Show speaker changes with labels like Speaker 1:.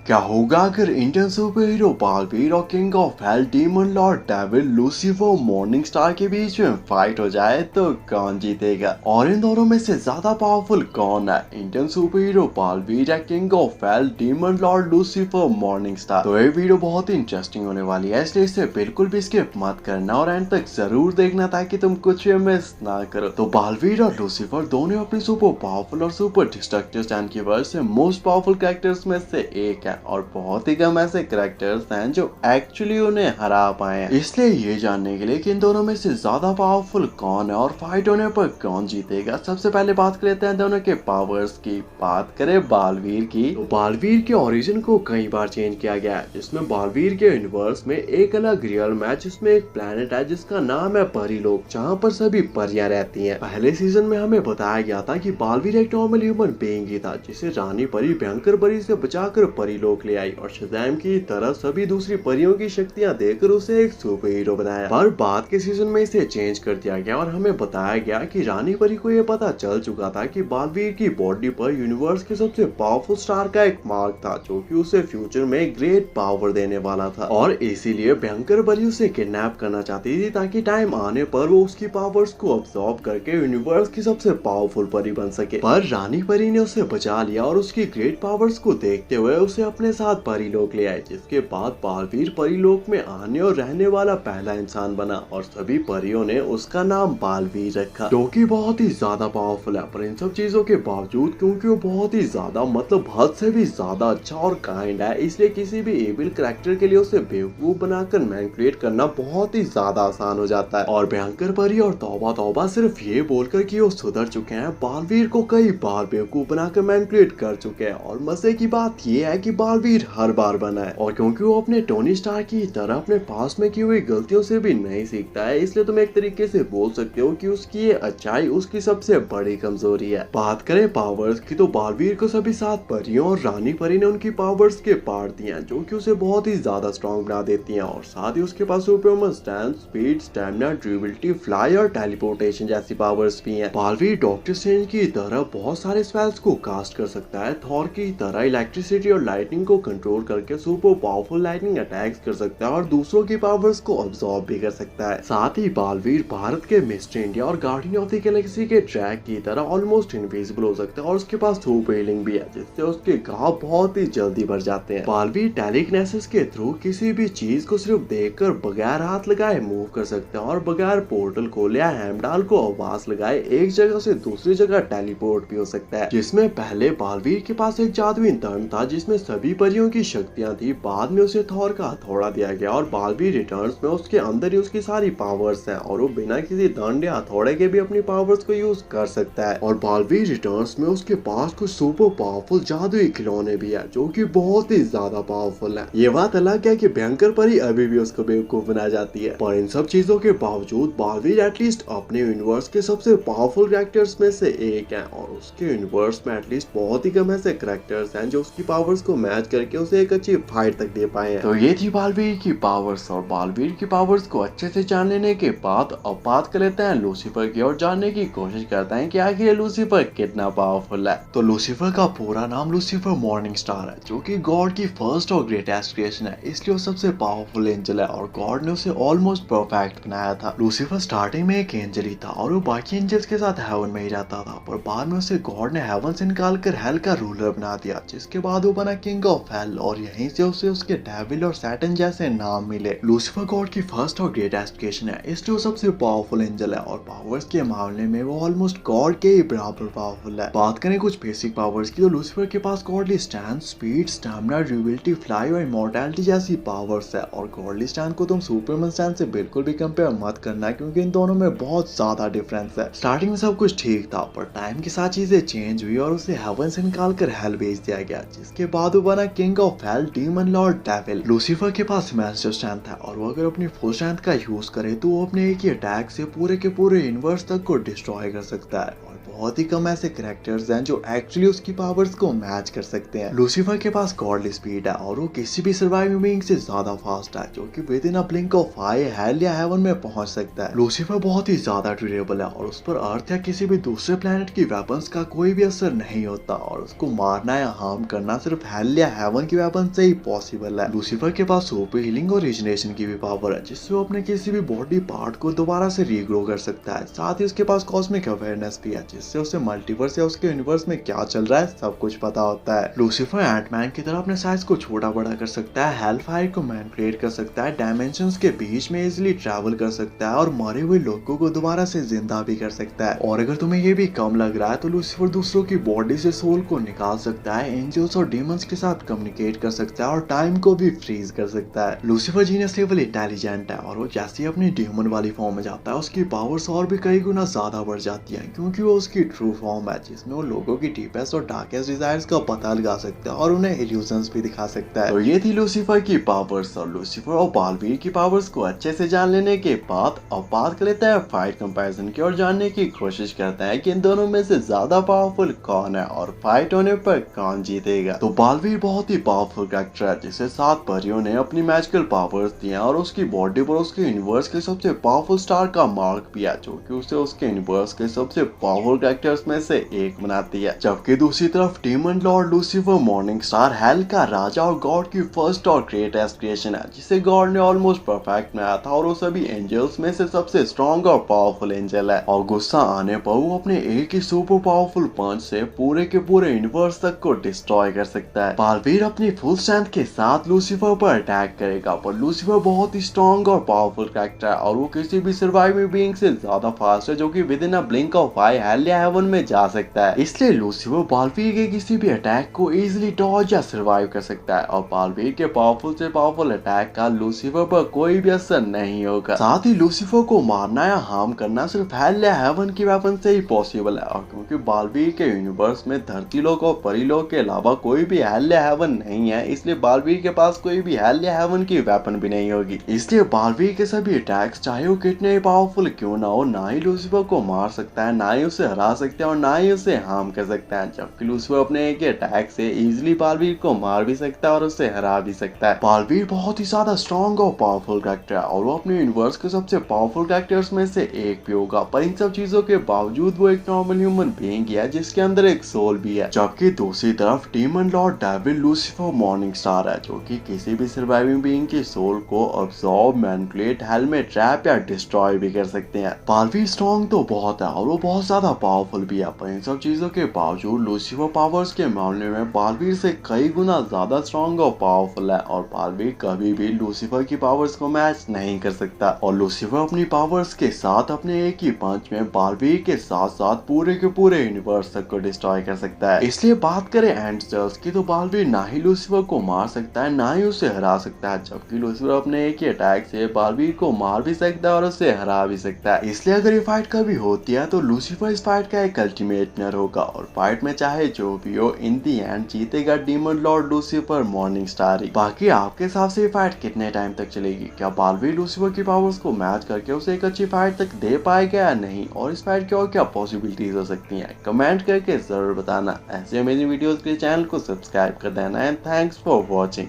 Speaker 1: क्या होगा अगर इंडियन सुपर हीरो बालवीर और king of hell demon Lord devil Lucifer morning star के बीच में फाइट हो जाए तो कौन जीतेगा, और इन दोनों में से ज्यादा पावरफुल कौन है, इंडियन सुपर हीरो बालवीर या king of hell demon lord Lucifer morning star. तो ये वीडियो बहुत ही इंटरेस्टिंग होने वाली है, इसलिए इसे बिल्कुल भी स्किप मत करना और एंड तक जरूर देखना ताकि तुम कुछ भी मिस ना करो। तो बालवीर और लूसीफर दोनों अपनी सुपर पावरफुल और सुपर डिस्ट्रक्टिव स्टैंड की वजह से मोस्ट पावरफुल कैरेक्टर्स में से एक है, और बहुत ही कम ऐसे कैरेक्टर्स हैं जो एक्चुअली उन्हें हरा पाए हैं। इसलिए ये जानने के लिए कि इन दोनों में से ज्यादा पावरफुल कौन है और फाइट होने पर कौन जीतेगा, सबसे पहले बात कर लेते हैं दोनों के पावर्स की। बात करें बालवीर की, तो बालवीर के ओरिजिन को कई बार चेंज किया गया है, जिसमें बालवीर के यूनिवर्स में एक अलग रियल है जिसमें एक प्लेनेट है जिसका नाम है परीलोक, जहाँ पर सभी परियां रहती हैं। पहले सीजन में हमें बताया गया था कि बालवीर एक नॉर्मल ह्यूमन बीइंग ही था, जिसे रानी परी भयंकर परी से बचाकर परीलोक ले आई और शज़ैम की तरह सभी दूसरी परियों की शक्तियां देकर उसे एक सुपर हीरो बनाया। पर बाद के सीजन में इसे चेंज कर दिया गया और हमें बताया गया कि रानी परी को यह पता चल चुका था कि बालवीर की बॉडी पर यूनिवर्स के सबसे पावरफुल स्टार का एक मार्क था, जो कि उसे फ्यूचर में ग्रेट पावर देने वाला था, और इसीलिए भयंकर परी उसे किडनैप करना चाहती थी ताकि टाइम आने पर वो उसकी पावर्स को अब्सॉर्ब करके यूनिवर्स की सबसे पावरफुल परी बन सके। पर रानी परी ने उसे बचा लिया और उसकी ग्रेट पावर्स को देखते हुए उसे अपने साथ परीलोक ले आए, जिसके बाद बालवीर परीलोक में आने और रहने वाला पहला इंसान बना और सभी परियों ने उसका नाम बालवीर रखा, जो कि बहुत ही ज्यादा पावरफुल है। पर इन सब चीजों के बावजूद क्योंकि वो बहुत ही ज्यादा मतलब हद से भी ज्यादा अच्छा और काइंड है, इसलिए किसी भी एविल कैरेक्टर के लिए उसे बेवकूफ बनाकर मैनिपुलेट करना बहुत ही ज्यादा आसान हो जाता है। और भयंकर परी और तौबा तौबा सिर्फ ये बोलकर कि वो सुधर चुके हैं, बालवीर को कई बार बेवकूफ बनाकर मैनिपुलेट कर चुके हैं। और मजे की बात ये है कि बालवीर हर बार बना है, और क्योंकि वो अपने टोनी स्टार की तरह अपने पास में की हुई गलतियों से भी नहीं सीखता है, इसलिए तुम एक तरीके से बोल सकते हो कि उसकी ये अच्छाई उसकी सबसे बड़ी कमजोरी है। बात करें पावर्स की, तो बालवीर को सभी 7 परियों और रानी परी ने उनकी पावर्स के पार्ट दिए हैं, जो कि उसे बहुत ही ज्यादा स्ट्रॉन्ग बना देती हैं, और साथ ही उसके पास superhuman strength, speed, stamina, durability, fly और टेलीपोर्टेशन जैसी पावर्स भी हैं। बालवीर डॉक्टर स्ट्रेंज की तरह बहुत सारे स्पेल्स को कास्ट कर सकता है, थॉर की तरह इलेक्ट्रिसिटी और लाइटनिंग को कंट्रोल करके सुपर पावरफुल लाइटनिंग अटैक्स कर सकता है और दूसरों की पावर्स को अब्सॉर्ब भी कर सकता है। साथ ही बालवीर भारत के मिस्टर इंडिया और गार्डियन ऑफ द गैलेक्सी के ट्रैक की तरह ऑलमोस्ट इनविजिबल हो सकता है, और उसके पास सुपर हीलिंग भी है, जिससे उसके घाव बहुत ही जल्दी भर जाते हैं। बालवीर टेलीकिनेसिस के थ्रू किसी भी चीज को सिर्फ देखकर बगैर हाथ लगाए मूव कर सकते हैं, और बगैर पोर्टल खोले या हेमडाल को आवाज लगाए एक जगह से दूसरी जगह टेलीपोर्ट भी हो सकता है। जिसमें पहले बालवीर के पास एक जादुई तंत्र था जिसमें सभी परियों की शक्तियां थी, बाद में उसे थॉर का हथौड़ा दिया गया और बालवीर रिटर्न्स में उसके अंदर ही उसकी सारी पावर्स हैं, और वो बिना किसी दंड या हथौड़े के भी अपनी पावर्स को यूज कर सकता है। और बालवीर रिटर्न्स में उसके पास कुछ सुपर पावरफुल जादुई खिलौने भी है, जो कि बहुत ही ज्यादा पावरफुल है। ये बात अलग है कि भयंकर परी अभी भी उसको बेवकूफ बना जाती है, पर इन सब चीजों के बावजूद बालवीर एटलीस्ट अपने यूनिवर्स के सबसे पावरफुल कैरेक्टर्स में से एक है, और उसके यूनिवर्स में एटलीस्ट बहुत ही कम ऐसे कैरेक्टर्स हैं जो उसकी पावर्स को मैच करके उसे एक अच्छी फाइट तक दे पाए हैं। तो ये थी बालवीर की पावर्स, और बालवीर की पावर्स को अच्छे से जान लेने के बाद अब बात कर लेते हैं लूसीफर की और जानने की कोशिश करते हैं कि आखिर लूसीफर कितना पावरफुल है। तो लूसीफर का पूरा नाम लूसीफर मॉर्निंग स्टार है, जो कि गॉड की फर्स्ट और ग्रेटेस्ट क्रिएशन है, इसलिए वो सबसे पावरफुल एंजल है और गॉड ने उसे ऑलमोस्ट परफेक्ट बनाया था। लूसीफर स्टार्टिंग में एक एंजल ही था और वो बाकी एंजल्स के साथ हेवन में ही रहता था, पर बाद में उसे गॉड ने हेवन से निकाल कर हेल का रूलर बना दिया, जिसके बाद वो बना किंग ऑफ हेल, और यहीं से उसे उसके डेविल और सैटन जैसे नाम मिले। लूसीफर गॉड की फर्स्ट और ग्रेटेस्ट क्रिएशन है, इसलिए वो सबसे पावरफुल एंजल है, और पावर्स के मामले में वो ऑलमोस्ट गॉड के ही बराबर पावरफुल है। बात करें कुछ बेसिक पावर्स की, तो लूसीफर के पास godly strength, speed, stamina, durability, fly और इमॉर्टैलिटी जैसी पावर्स है, और गॉडली स्ट्रेंथ को तुम सुपरमैन स्ट्रेंथ से बिल्कुल भी कंपेयर मत करना, क्योंकि इन दोनों में बहुत ज्यादा डिफरेंस है। स्टार्टिंग में सब कुछ ठीक था, पर टाइम के साथ चीजें चेंज हुई और उसे हेवन से निकाल कर हेल भेज दिया गया, जिसके बाद वो बना king of hell demon Lord devil. Lucifer के पास मैसिव स्ट्रेंथ है, और वो अगर अपनी फुल स्ट्रेंथ का यूज करे तो वो अपने एक ही अटैक से पूरे के पूरे यूनिवर्स तक को डिस्ट्रॉय कर सकता है, और बहुत ही कम ऐसे कैरेक्टर्स हैं जो एक्चुअली उसकी पावर्स को मैच कर सकते हैं। लूसीफर के पास गॉडली स्पीड है और वो किसी भी सर्वाइविंग बीइंग से ज्यादा फास्ट है, जो कि with in a blink of I hello या हेवन में पहुंच सकता है। लूसीफर बहुत ही ज्यादा ड्यूरेबल है और उस पर अर्थ या किसी भी दूसरे प्लेनेट की वेपन्स का कोई भी असर नहीं होता और उसको मारना या हार्म करना सिर्फ हेल या हेवन की वेपन से ही पॉसिबल है। लूसीफर के पास सुपर हीलिंग और रिजनरेशन की भी पावर है, जिससे वो अपने किसी भी बॉडी पार्ट को दोबारा से रीग्रो कर सकता है। साथ ही उसके पास कॉस्मिक अवेयरनेस भी है, जिससे उसे मल्टीवर्स या उसके यूनिवर्स में क्या चल रहा है सब कुछ पता होता है। लूसीफर एंटमैन की तरह अपने साइज को छोटा बड़ा कर सकता है, हेलफायर को मैनिपुलेट कर सकता है, डायमेंशंस के बीच में इजीली ट्रैवल कर सकता है और मरे हुए लोगों को दोबारा से जिंदा भी कर सकता है। और अगर तुम्हें ये भी कम लग रहा है तो लूसीफर दूसरों की बॉडी से सोल को निकाल सकता है, एंजल्स और डीमंस के साथ कम्युनिकेट कर सकता है और टाइम को भी फ्रीज कर सकता है। लूसीफर जीनियस लेवल इंटेलिजेंट है और वो जैसे ही अपनी ड्यूमन वाली फॉर्म में जाता है उसकी पावर्स और भी कई गुना ज्यादा बढ़ जाती है, क्योंकि वो उसकी ट्रू फॉर्म है जिसमें वो लोगों की डीपेस्ट और डार्केस्ट डिजायर्स का पता लगा सकता है और उन्हें इल्यूजन्स भी दिखा सकता है। तो ये थी लूसीफर की पावर्स। और लूसीफर और बालवीर की पावर्स को अच्छे से जान लेने के बाद अब बात कर लेते हैं फाइट कंपैरिजन की और जानने की कोशिश करते हैं कि इन दोनों में से ज्यादा पावरफुल कौन है और फाइट होने पर कौन जीतेगा। तो बालवीर बहुत ही पावरफुल कैरेक्टर है, जिसे 7 परियों ने अपनी मैजिकल पावर्स दी हैं और उसकी बॉडी पर उसके यूनिवर्स के सबसे पावरफुल स्टार का मार्क भी है, जो कि उसे उसके यूनिवर्स के सबसे पावरफुल कैरेक्टर्स में से एक बनाती है। जबकि दूसरी तरफ demon lord Lucifer morning star hello का राजा और गॉड की फर्स्ट और ग्रेटेस्ट क्रिएशन है, जिसे गॉड ने ऑलमोस्ट परफेक्ट बनाया था और वो सभी एंजल्स में से सबसे स्ट्रॉन्ग और पावरफुल एंजल है। और गुस्सा आने पर वो अपने एक ही सुपर पावरफुल पंच से पूरे के पूरे यूनिवर्स तक को डिस्ट्रॉय कर सकता है। बालवीर अपनी फुल स्ट्रेंथ के साथ लूसीफर पर अटैक करेगा, पर लूसीफर बहुत ही स्ट्रॉन्ग और पावरफुल कैरेक्टर है और वो किसी भी सर्वाइविंग बीइंग से ज्यादा फास्ट है, जो कि with in a blink of I hello या हेवन में जा सकता है। इसलिए लूसीफर बालवीर के किसी भी अटैक को इजीली डॉज या सर्वाइव कर सकता है और बालवीर के पावरफुल से पावरफुल अटैक का लूसीफर पर कोई भी असर नहीं होगा। साथ ही लूसीफर को मारना या हार्म करना सिर्फ हेल या हेवन की वेपन से ही पॉसिबल है, और क्योंकि बालवीर के यूनिवर्स में धरती लोक और परिलोक के अलावा कोई भी हेल या हेवन नहीं है, इसलिए बालवीर के पास कोई भी हेल या हेवन की वेपन भी नहीं होगी। इसलिए बालवीर के सभी अटैक्स चाहे वो कितने ही पावरफुल क्यों ना हो, ना ही लूसीफर को मार सकता है, ना ही उसे हरा सकता है और ना ही उसे हार्म कर सकता है। जबकि लूसीफर अपने एक अटैक से इजीली बालवीर को मार भी सकता है और उसे हरा भी सकता है। बालवीर बहुत ही ज्यादा स्ट्रॉन्ग और पावरफुल कैरेक्टर है और वो अपने यूनिवर्स के सबसे पावरफुल कैरेक्टर्स में से एक भी होगा, पर इन सब चीजों के बावजूद वो एक नॉर्मल ह्यूमन बीइंग है जिसके अंदर एक सोल भी है। जबकि दूसरी तरफ demon Lord devil Lucifer morning star है, जो कि किसी भी सर्वाइविंग बीइंग की सोल को अब्सॉर्ब, मैनिपुलेट, हेल में ट्रैप या डिस्ट्रॉय भी कर सकते हैं। बालवीर स्ट्रॉन्ग तो बहुत है और वो बहुत ज्यादा पावरफुल भी है, पर इन सब चीजों के बावजूद लूसीफर पावर्स के मामले में बालवीर से कई गुना ज्यादा स्ट्रॉन्ग और पावरफुल है और बालवीर कभी भी लूसीफर की पावर्स को मैच नहीं कर सकता। और लूसीफर अपनी पावर्स के साथ अपने एक ही पंच में बालवीर के साथ साथ पूरे के पूरे यूनिवर्स तक को डिस्ट्रॉय कर सकता है। इसलिए बात करें एंजल्स की तो बालवीर ना ही लूसीफर को मार सकता है ना ही उसे हरा सकता है, जबकि लूसीफर अपने एक ही अटैक से बालवीर को मार भी सकता है और उसे हरा भी सकता है। इसलिए अगर ये फाइट कभी होती है तो लूसीफर इस फाइट का एक अल्टीमेट विनर होगा और फाइट में चाहे जो भी हो, इन दी एंड जीतेगा demon lord Lucifer morning star ही। बाकी आपके हिसाब से ये फाइट कितने टाइम तक चलेगी? क्या बालवीर लूसीफर की पावर्स को मैच करके उसे एक अच्छी फाइट तक दे पाएगा या नहीं, और इस फाइट की और क्या पॉसिबिलिटीज हो सकती हैं, कमेंट करके जरूर बताना। ऐसे अमेजिंग वीडियोस के लिए चैनल को सब्सक्राइब कर देना एंड थैंक्स फॉर वॉचिंग।